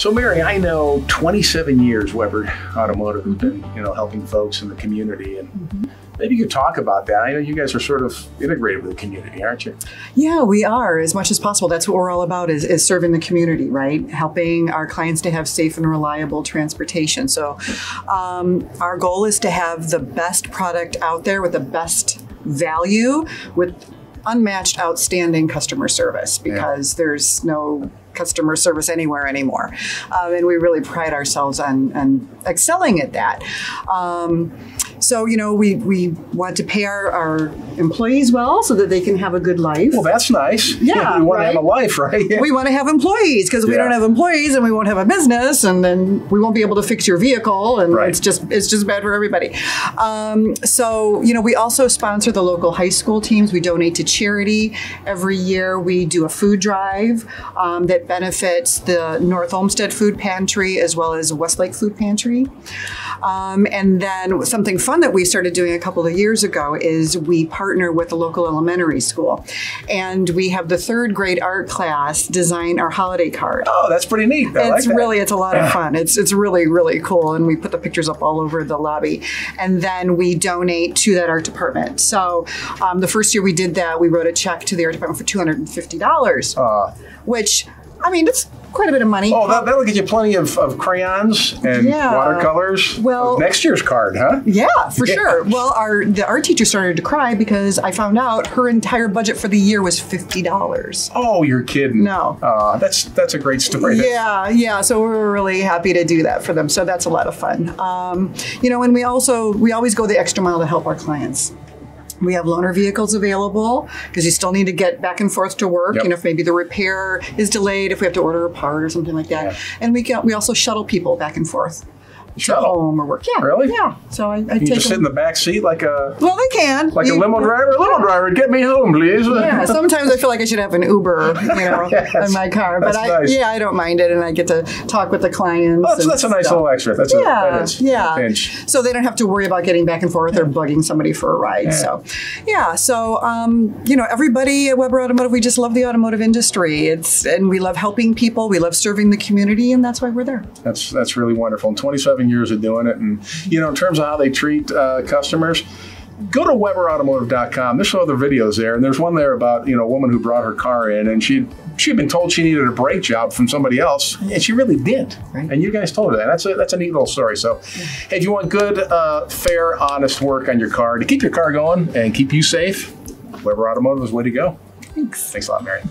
So Mary, I know 27 years Weber Automotive has been, helping folks in the community, and maybe you could talk about that. I know you guys are sort of integrated with the community, aren't you? Yeah, we are, as much as possible. That's what we're all about, is serving the community, right? Helping our clients to have safe and reliable transportation. So our goal is to have the best product out there with the best value, with unmatched, outstanding customer service, because there's no customer service anywhere anymore. And we really pride ourselves on excelling at that. So, we want to pay our employees well so that they can have a good life. Well, that's nice. Yeah, we want to have a life, right? We want to have employees, because if we don't have employees, and we won't have a business, and then we won't be able to fix your vehicle, and it's just bad for everybody. So, we also sponsor the local high school teams. We donate to charity. Every year we do a food drive that benefits the North Olmsted Food Pantry as well as Westlake Food Pantry. And then something fun that we started doing a couple of years ago is we partner with a local elementary school, and we have the 3rd grade art class design our holiday card. Oh, that's pretty neat. It's a lot of fun. It's really, really cool, and we put the pictures up all over the lobby, and then we donate to that art department. So the first year we did that, we wrote a check to the art department for $250, which, it's quite a bit of money. Oh, that'll get you plenty of crayons and watercolors. Well, next year's card, huh? Yeah, for sure. Well, the art teacher started to cry because I found out her entire budget for the year was $50. Oh, you're kidding. No. That's a great story. Yeah. So we're really happy to do that for them. So that's a lot of fun. And we always go the extra mile to help our clients. We have loaner vehicles available, because you still need to get back and forth to work. Yep. If maybe the repair is delayed, if we have to order a part or something like that. Yeah. And we also shuttle people back and forth. Home or work. Yeah. Really? Yeah. So I take just sit in the back seat like a... Well, they can. Like a limo driver? Limo driver, get me home, please. Yeah. Sometimes I feel like I should have an Uber, in my car. But I don't mind it, and I get to talk with the clients. Well, that's a nice little extra. That's a pinch. So they don't have to worry about getting back and forth or bugging somebody for a ride. Yeah. So, everybody at Weber Automotive, we just love the automotive industry. And we love helping people. We love serving the community, and that's why we're there. That's really wonderful. And 27 years of doing it, and in terms of how they treat customers, go to weberautomotive.com. There's some other videos there, and there's one there about a woman who brought her car in, and she'd been told she needed a brake job from somebody else, and she really did. Right. And you guys told her that. That's a neat little story. So, hey, if you want good, fair, honest work on your car to keep your car going and keep you safe, Weber Automotive is the way to go. Thanks. Thanks a lot, Mary.